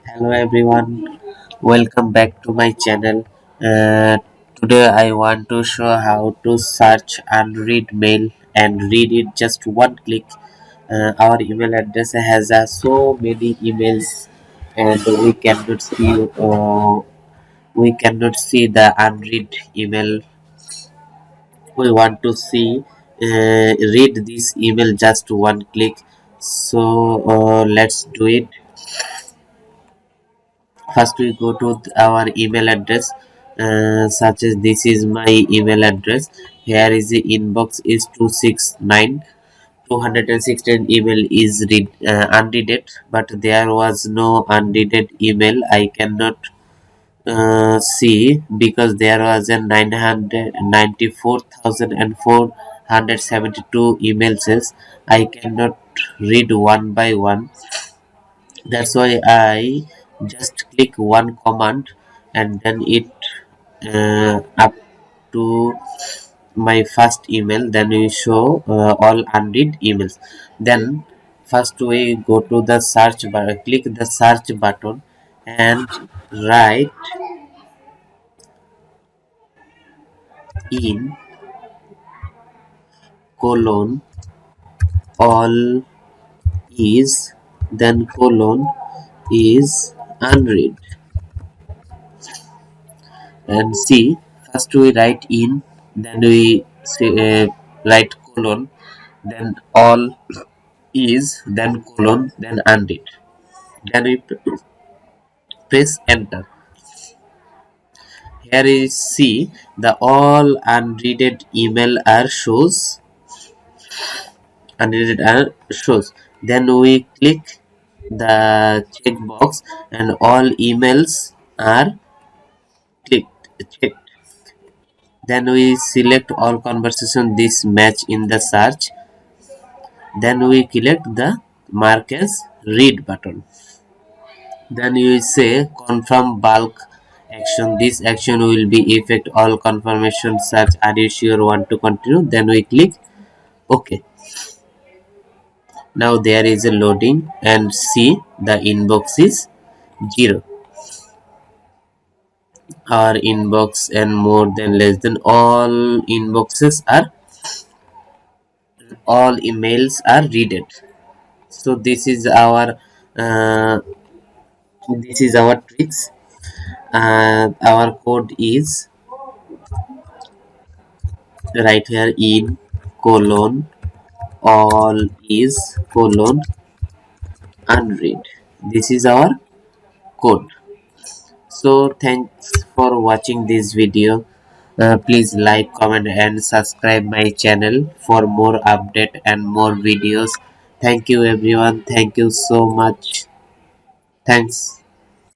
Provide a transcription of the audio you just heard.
Hello everyone, welcome back to my channel. Today I want to show how to search Unread mail and read it just one click. Our email address has so many emails and we cannot see the unread email. We want to see read this email just one click. So let's do it. First we go to our email address, such as this is my email address. Here is the inbox is 269 216 email is unreaded, but there was no unreaded email. I cannot see because there was a 994,472 emails. I cannot read one by one. That's why I just click one command and then it up to my first email. Then we show all unread emails. Then first we go to the search bar, click the search button and write in colon all is, then colon is unread, and see, first we write in, then we say, write colon, then all is, then colon, then unread, then we press enter. Here is see the all unreaded email are shows. Then we click the checkbox and all emails are checked. Then we select all conversation this match in the search. Then we click the mark as read button. Then you say confirm bulk action. This action will be effect all confirmation search. Are you sure want to continue? Then we click OK. Now there is a loading and see the inbox is 0. Our inbox and more than less than all emails are readed. So uh, this is our tricks. Our code is right here in colon all is colon unread. This is our code. So thanks for watching this video. Please like, comment and subscribe my channel for more update and more videos. Thank you everyone, thank you so much. Thanks.